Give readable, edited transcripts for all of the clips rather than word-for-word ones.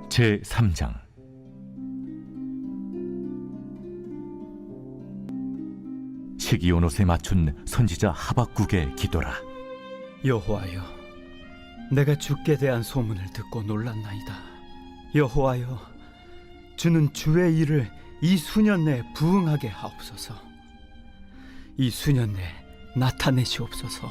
제3장. 시기온 옷에 맞춘 선지자 하박국의 기도라. 여호와여, 내가 주께 대한 소문을 듣고 놀랐나이다. 여호와여, 주는 주의 일을 이 수년 내에 부응하게 하옵소서. 이 수년 내에 나타내시옵소서.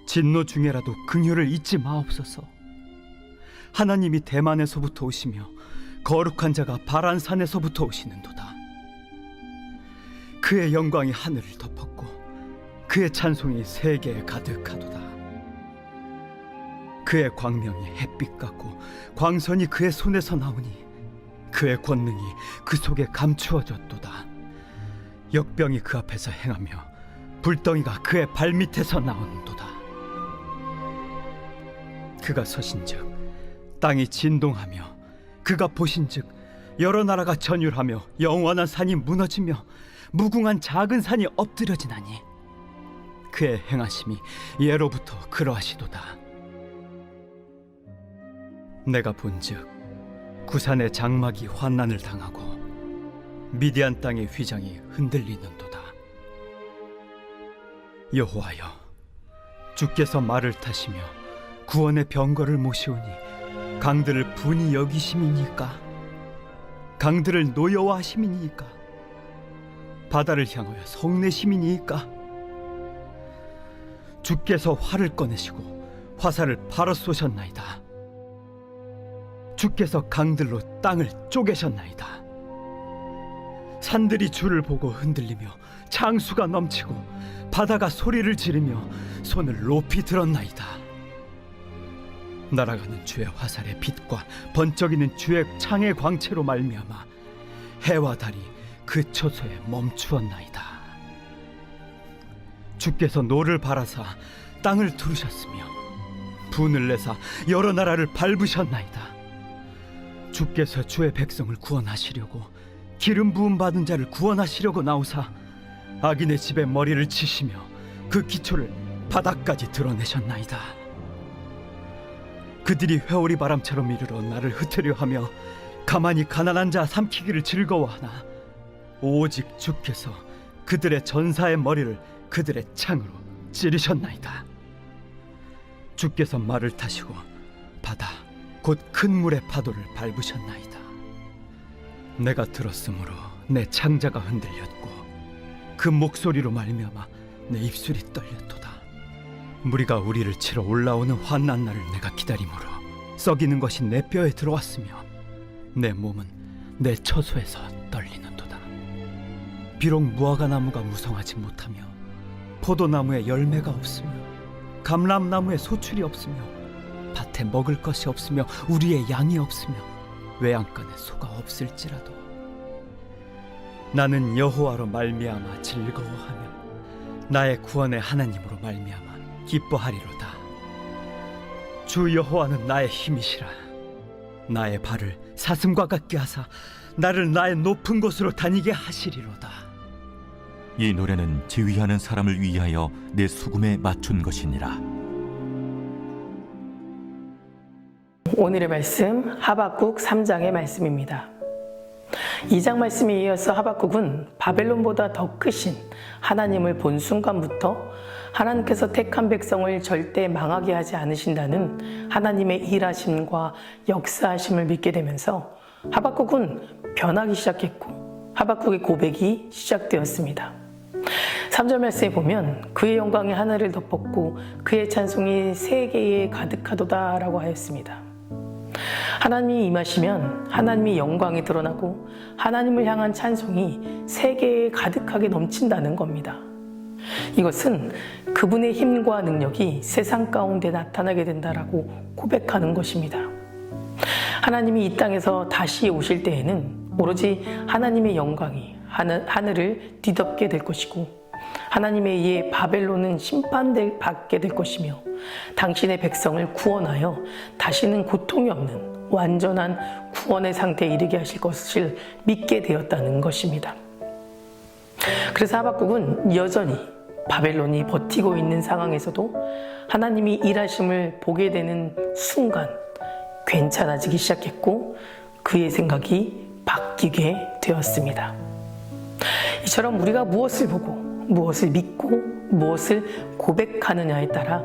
진노 중에라도 긍휼을 잊지 마옵소서. 하나님이 대만에서부터 오시며 거룩한 자가 바란산에서부터 오시는도다. 그의 영광이 하늘을 덮었고 그의 찬송이 세계에 가득하도다. 그의 광명이 햇빛 같고 광선이 그의 손에서 나오니 그의 권능이 그 속에 감추어졌도다. 역병이 그 앞에서 행하며 불덩이가 그의 발밑에서 나오는도다. 그가 서신즉 땅이 진동하며 그가 보신즉 여러 나라가 전율하며 영원한 산이 무너지며 무궁한 작은 산이 엎드려지나니 그의 행하심이 예로부터 그러하시도다. 내가 본즉 구산의 장막이 환난을 당하고 미디안 땅의 휘장이 흔들리는도다. 여호와여, 주께서 말을 타시며 구원의 병거를 모시오니 강들을 분이 여기심이니까? 강들을 노여워하심이니까? 바다를 향하여 성내심이니까? 주께서 활을 꺼내시고 화살을 바로 쏘셨나이다. 주께서 강들로 땅을 쪼개셨나이다. 산들이 주를 보고 흔들리며 창수가 넘치고 바다가 소리를 지르며 손을 높이 들었나이다. 날아가는 주의 화살의 빛과 번쩍이는 주의 창의 광채로 말미암아 해와 달이 그 처소에 멈추었나이다. 주께서 노를 바라사 땅을 두르셨으며 분을 내사 여러 나라를 밟으셨나이다. 주께서 주의 백성을 구원하시려고 기름 부음 받은 자를 구원하시려고 나오사 악인의 집에 머리를 치시며 그 기초를 바닥까지 드러내셨나이다. 그들이 회오리 바람처럼 이르러 나를 흩으려 하며 가만히 가난한 자 삼키기를 즐거워하나 오직 주께서 그들의 전사의 머리를 그들의 창으로 찌르셨나이다. 주께서 말을 타시고 바다 곧 큰 물의 파도를 밟으셨나이다. 내가 들었으므로 내 창자가 흔들렸고 그 목소리로 말미암아 내 입술이 떨렸도다. 무리가 우리를 치러 올라오는 환난 날을 내가 기다림으로 썩이는 것이 내 뼈에 들어왔으며 내 몸은 내 처소에서 떨리는도다. 비록 무화과나무가 무성하지 못하며 포도나무에 열매가 없으며 감람나무에 소출이 없으며 밭에 먹을 것이 없으며 우리의 양이 없으며 외양간에 소가 없을지라도 나는 여호와로 말미암아 즐거워하며 나의 구원의 하나님으로 말미암아 기뻐하리로다. 주 여호와는 나의 힘이시라. 나의 발을 사슴과 같게 하사 나를 나의 높은 곳으로 다니게 하시리로다. 이 노래는 지휘하는 사람을 위하여 내 수금에 맞춘 것이니라. 오늘의 말씀 하박국 3장의 말씀입니다. 2장 말씀에 이어서 하박국은 바벨론보다 더 크신 하나님을 본 순간부터 하나님께서 택한 백성을 절대 망하게 하지 않으신다는 하나님의 일하심과 역사하심을 믿게 되면서 하박국은 변하기 시작했고 하박국의 고백이 시작되었습니다. 3절 말씀에 보면 그의 영광이 하늘을 덮었고 그의 찬송이 세계에 가득하도다 라고 하였습니다. 하나님이 임하시면 하나님의 영광이 드러나고 하나님을 향한 찬송이 세계에 가득하게 넘친다는 겁니다. 이것은 그분의 힘과 능력이 세상 가운데 나타나게 된다라고 고백하는 것입니다. 하나님이 이 땅에서 다시 오실 때에는 오로지 하나님의 영광이 하늘을 뒤덮게 될 것이고 하나님에 의해 바벨론은 심판받게 될 것이며 당신의 백성을 구원하여 다시는 고통이 없는 완전한 구원의 상태에 이르게 하실 것을 믿게 되었다는 것입니다. 그래서 하박국은 여전히 바벨론이 버티고 있는 상황에서도 하나님이 일하심을 보게 되는 순간 괜찮아지기 시작했고 그의 생각이 바뀌게 되었습니다. 이처럼 우리가 무엇을 보고 무엇을 믿고 무엇을 고백하느냐에 따라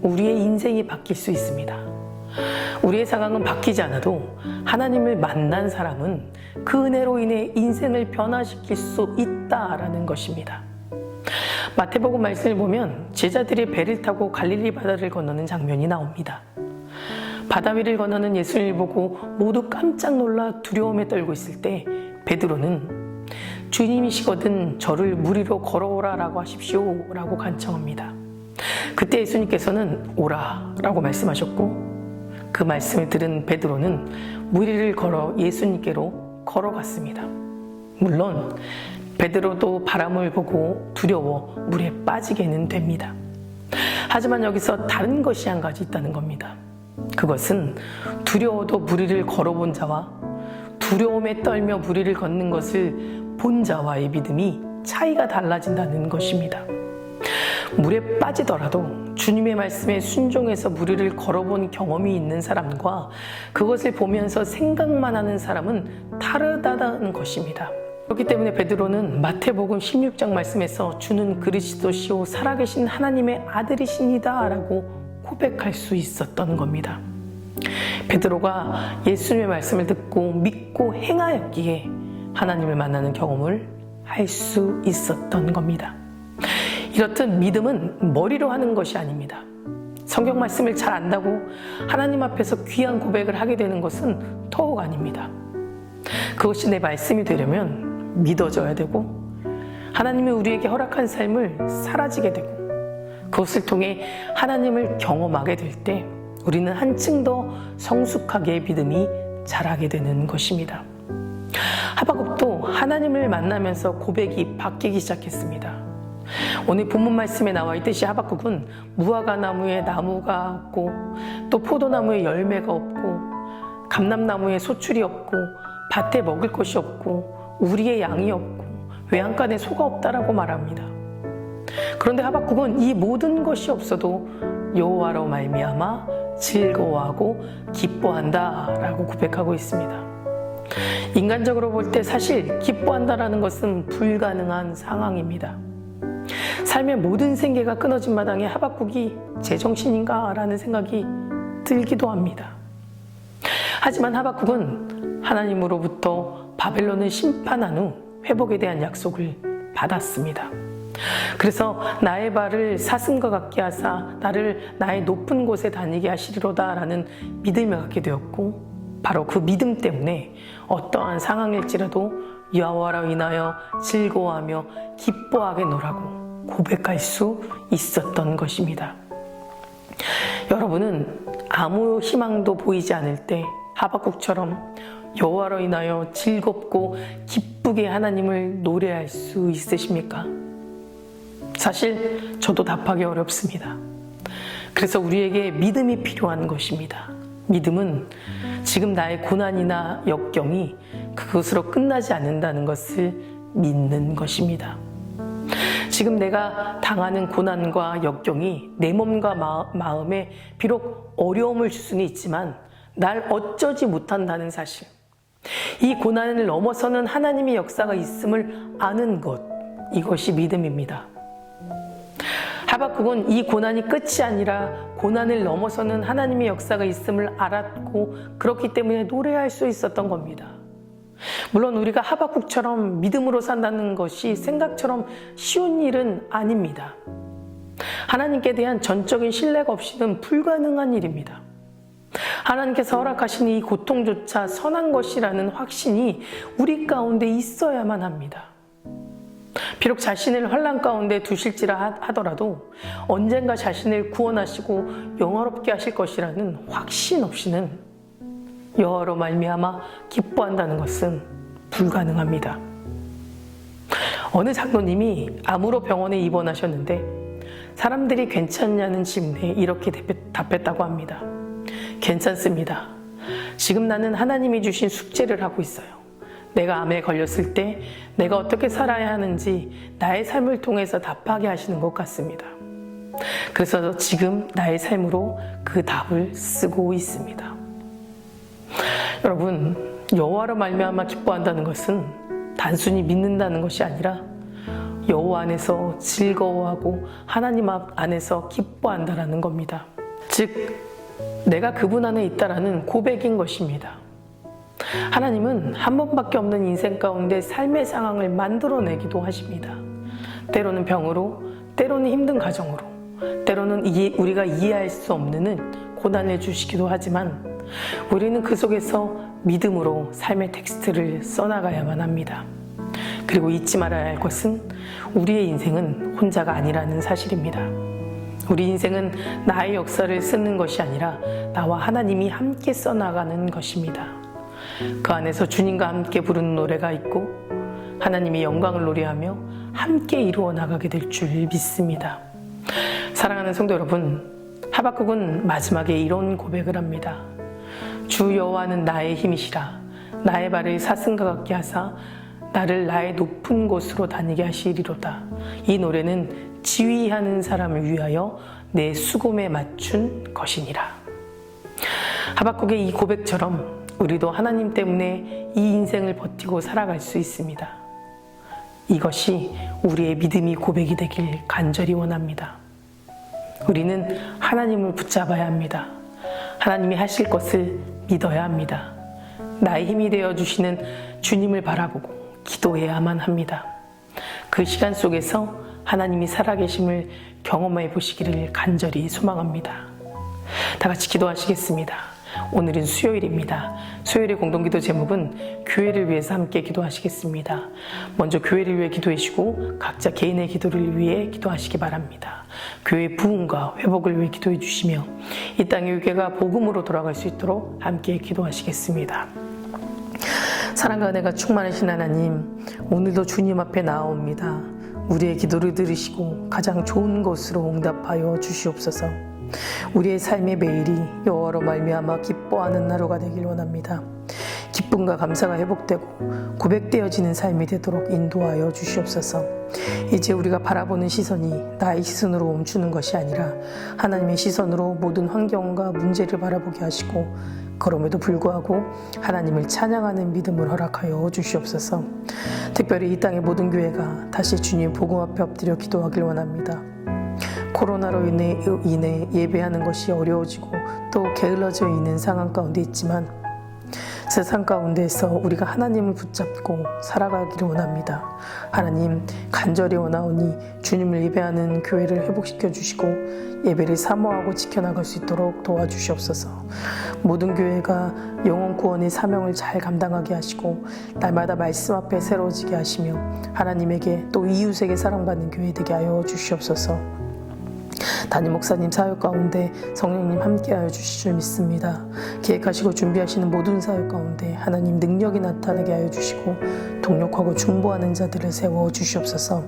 우리의 인생이 바뀔 수 있습니다. 우리의 상황은 바뀌지 않아도 하나님을 만난 사람은 그 은혜로 인해 인생을 변화시킬 수 있다라는 것입니다. 마태복음 말씀을 보면 제자들이 배를 타고 갈릴리 바다를 건너는 장면이 나옵니다. 바다 위를 건너는 예수님을 보고 모두 깜짝 놀라 두려움에 떨고 있을 때 베드로는 주님이시거든 저를 물 위로 걸어오라 라고 하십시오 라고 간청합니다. 그때 예수님께서는 오라 라고 말씀하셨고 그 말씀을 들은 베드로는 물 위를 걸어 예수님께로 걸어갔습니다. 물론 베드로도 바람을 보고 두려워 물에 빠지게는 됩니다. 하지만 여기서 다른 것이 한 가지 있다는 겁니다. 그것은 두려워도 물 위를 걸어본 자와 두려움에 떨며 물 위를 걷는 것을 본 자와의 믿음이 차이가 달라진다는 것입니다. 물에 빠지더라도 주님의 말씀에 순종해서 물 위를 걸어본 경험이 있는 사람과 그것을 보면서 생각만 하는 사람은 다르다는 것입니다. 그렇기 때문에 베드로는 마태복음 16장 말씀에서 주는 그리스도시요 살아계신 하나님의 아들이시니다 라고 고백할 수 있었던 겁니다. 베드로가 예수님의 말씀을 듣고 믿고 행하였기에 하나님을 만나는 경험을 할 수 있었던 겁니다. 이렇듯 믿음은 머리로 하는 것이 아닙니다. 성경 말씀을 잘 안다고 하나님 앞에서 귀한 고백을 하게 되는 것은 더욱 아닙니다. 그것이 내 말씀이 되려면 믿어져야 되고 하나님이 우리에게 허락한 삶을 살아지게 되고 그것을 통해 하나님을 경험하게 될 때 우리는 한층 더 성숙하게 믿음이 자라게 되는 것입니다. 하박국도 하나님을 만나면서 고백이 바뀌기 시작했습니다. 오늘 본문 말씀에 나와 있듯이 하박국은 무화과 나무에 나무가 없고 또 포도나무에 열매가 없고 감람나무에 소출이 없고 밭에 먹을 것이 없고 우리의 양이 없고 외양간에 소가 없다라고 말합니다. 그런데 하박국은 이 모든 것이 없어도 여호와로 말미암아 즐거워하고 기뻐한다라고 고백하고 있습니다. 인간적으로 볼 때 사실 기뻐한다라는 것은 불가능한 상황입니다. 삶의 모든 생계가 끊어진 마당에 하박국이 제정신인가 라는 생각이 들기도 합니다. 하지만 하박국은 하나님으로부터 바벨론을 심판한 후 회복에 대한 약속을 받았습니다. 그래서 나의 발을 사슴과 같게 하사 나를 나의 높은 곳에 다니게 하시리로다 라는 믿음을 갖게 되었고 바로 그 믿음 때문에 어떠한 상황일지라도 여호와로 인하여 즐거워하며 기뻐하게 노라고 고백할 수 있었던 것입니다. 여러분은 아무 희망도 보이지 않을 때 하박국처럼 여호와로 인하여 즐겁고 기쁘게 하나님을 노래할 수 있으십니까? 사실 저도 답하기 어렵습니다. 그래서 우리에게 믿음이 필요한 것입니다. 믿음은 지금 나의 고난이나 역경이 그것으로 끝나지 않는다는 것을 믿는 것입니다. 지금 내가 당하는 고난과 역경이 내 몸과 마음에 비록 어려움을 줄 수는 있지만 날 어쩌지 못한다는 사실, 이 고난을 넘어서는 하나님의 역사가 있음을 아는 것, 이것이 믿음입니다. 하박국은 이 고난이 끝이 아니라 고난을 넘어서는 하나님의 역사가 있음을 알았고 그렇기 때문에 노래할 수 있었던 겁니다. 물론 우리가 하박국처럼 믿음으로 산다는 것이 생각처럼 쉬운 일은 아닙니다. 하나님께 대한 전적인 신뢰가 없이는 불가능한 일입니다. 하나님께서 허락하신 이 고통조차 선한 것이라는 확신이 우리 가운데 있어야만 합니다. 비록 자신을 환난 가운데 두실지라 하더라도 언젠가 자신을 구원하시고 영화롭게 하실 것이라는 확신 없이는 여호와로 말미암아 기뻐한다는 것은 불가능합니다. 어느 장로님이 암으로 병원에 입원하셨는데 사람들이 괜찮냐는 질문에 이렇게 답했다고 합니다. 괜찮습니다. 지금 나는 하나님이 주신 숙제를 하고 있어요. 내가 암에 걸렸을 때 내가 어떻게 살아야 하는지 나의 삶을 통해서 답하게 하시는 것 같습니다. 그래서 지금 나의 삶으로 그 답을 쓰고 있습니다. 여러분, 여호와로 말미암아 기뻐한다는 것은 단순히 믿는다는 것이 아니라 여호와 안에서 즐거워하고 하나님 안에서 기뻐한다라는 겁니다. 즉, 내가 그분 안에 있다라는 고백인 것입니다. 하나님은 한 번밖에 없는 인생 가운데 삶의 상황을 만들어내기도 하십니다. 때로는 병으로, 때로는 힘든 가정으로, 때로는 우리가 이해할 수 없는 고난을 주시기도 하지만 우리는 그 속에서 믿음으로 삶의 텍스트를 써나가야만 합니다. 그리고 잊지 말아야 할 것은 우리의 인생은 혼자가 아니라는 사실입니다. 우리 인생은 나의 역사를 쓰는 것이 아니라 나와 하나님이 함께 써나가는 것입니다. 그 안에서 주님과 함께 부르는 노래가 있고 하나님의 영광을 노래하며 함께 이루어 나가게 될 줄 믿습니다. 사랑하는 성도 여러분, 하박국은 마지막에 이런 고백을 합니다. 주 여호와는 나의 힘이시라. 나의 발을 사슴과 같게 하사 나를 나의 높은 곳으로 다니게 하시리로다. 이 노래는 지휘하는 사람을 위하여 내 수금에 맞춘 것이니라. 하박국의 이 고백처럼 우리도 하나님 때문에 이 인생을 버티고 살아갈 수 있습니다. 이것이 우리의 믿음이 고백이 되길 간절히 원합니다. 우리는 하나님을 붙잡아야 합니다. 하나님이 하실 것을 믿어야 합니다. 나의 힘이 되어 주시는 주님을 바라보고 기도해야만 합니다. 그 시간 속에서 하나님이 살아계심을 경험해 보시기를 간절히 소망합니다. 다 같이 기도하시겠습니다. 오늘은 수요일입니다. 수요일의 공동기도 제목은 교회를 위해서 함께 기도하시겠습니다. 먼저 교회를 위해 기도해 주시고 각자 개인의 기도를 위해 기도하시기 바랍니다. 교회 부흥과 회복을 위해 기도해 주시며 이 땅의 교회가 복음으로 돌아갈 수 있도록 함께 기도하시겠습니다. 사랑과 은혜가 충만하신 하나님, 오늘도 주님 앞에 나아옵니다. 우리의 기도를 들으시고 가장 좋은 것으로 응답하여 주시옵소서. 우리의 삶의 매일이 여호와로 말미암아 기뻐하는 하루가 되길 원합니다. 기쁨과 감사가 회복되고 고백되어지는 삶이 되도록 인도하여 주시옵소서. 이제 우리가 바라보는 시선이 나의 시선으로 멈추는 것이 아니라 하나님의 시선으로 모든 환경과 문제를 바라보게 하시고 그럼에도 불구하고 하나님을 찬양하는 믿음을 허락하여 주시옵소서. 특별히 이 땅의 모든 교회가 다시 주님 복음 앞에 엎드려 기도하길 원합니다. 코로나로 인해 예배하는 것이 어려워지고 또 게을러져 있는 상황 가운데 있지만 세상 가운데에서 우리가 하나님을 붙잡고 살아가기를 원합니다. 하나님, 간절히 원하오니 주님을 예배하는 교회를 회복시켜 주시고 예배를 사모하고 지켜나갈 수 있도록 도와주시옵소서. 모든 교회가 영혼 구원의 사명을 잘 감당하게 하시고 날마다 말씀 앞에 새로워지게 하시며 하나님에게 또 이웃에게 사랑받는 교회 되게 하여 주시옵소서. 담임 목사님 사역 가운데 성령님 함께하여 주실 줄 믿습니다. 계획하시고 준비하시는 모든 사역 가운데 하나님 능력이 나타나게 하여 주시고 동력하고 중보하는 자들을 세워 주시옵소서.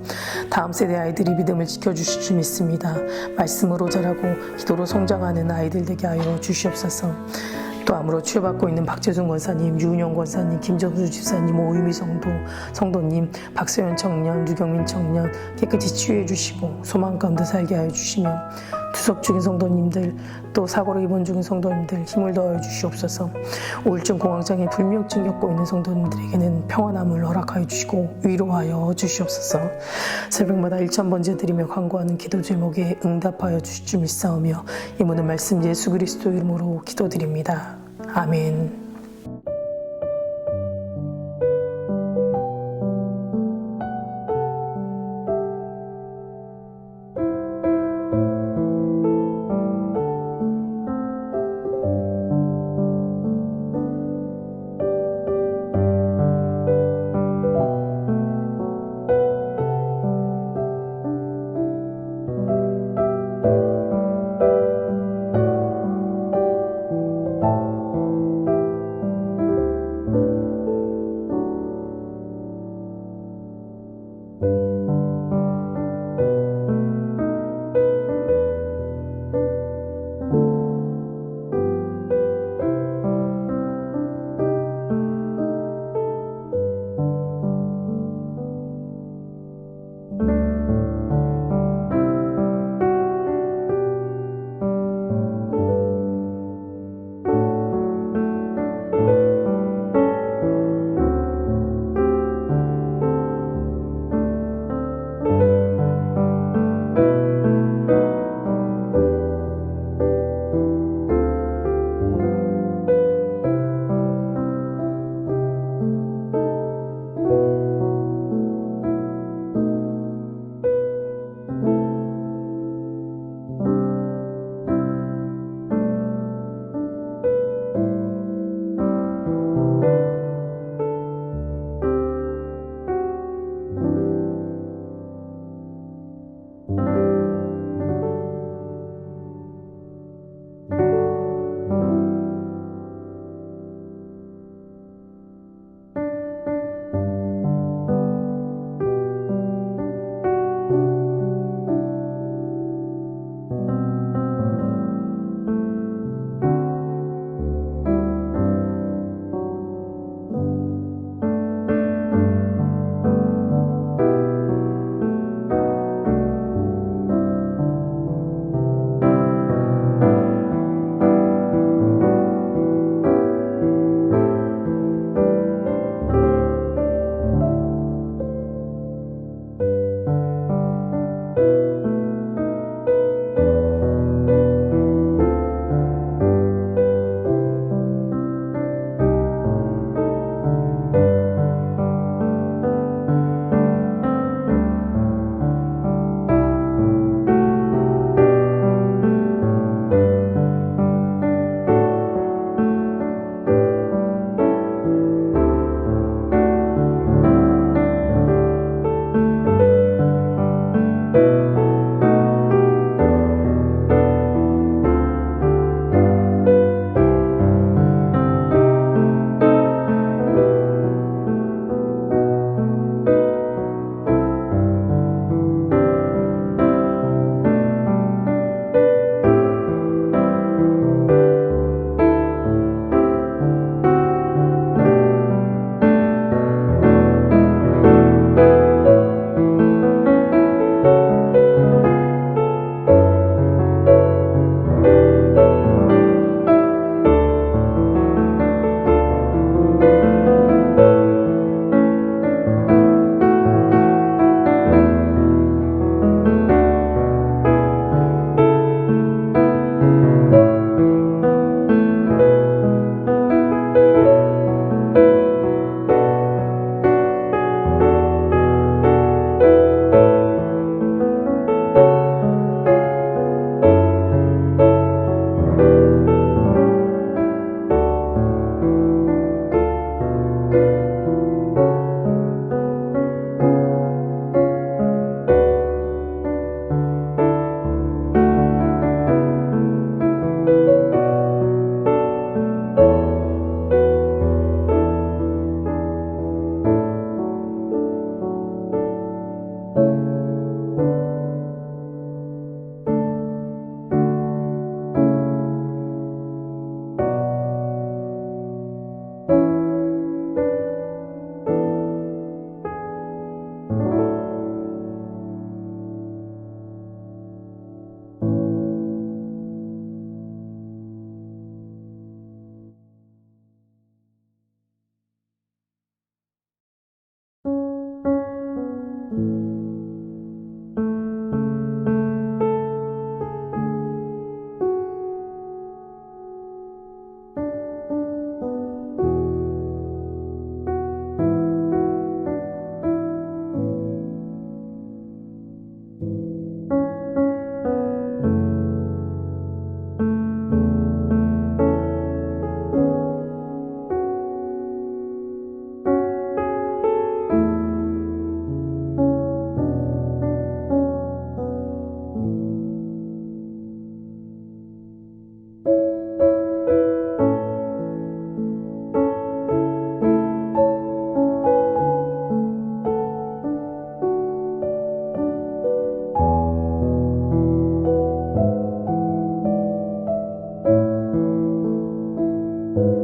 다음 세대 아이들이 믿음을 지켜주실 줄 믿습니다. 말씀으로 자라고 기도로 성장하는 아이들 되게 하여 주시옵소서. 또 암으로 치유받고 있는 박재준 권사님, 유은영 권사님, 김정수 집사님, 오유미 성도님, 박세현 청년, 유경민 청년 깨끗이 치유해 주시고 소망 가운데 살게 하여 주시며 투석 중인 성도님들 또 사고로 입원 중인 성도님들 힘을 더하여 주시옵소서. 우울증 공황장애 불면증 겪고 있는 성도님들에게는 평안함을 허락하여 주시고 위로하여 주시옵소서. 새벽마다 1000번째 드리며 간구하는 기도 제목에 응답하여 주실 줄 믿사오며 이 모든 말씀 예수 그리스도 이름으로 기도드립니다. 아멘. 있습니다.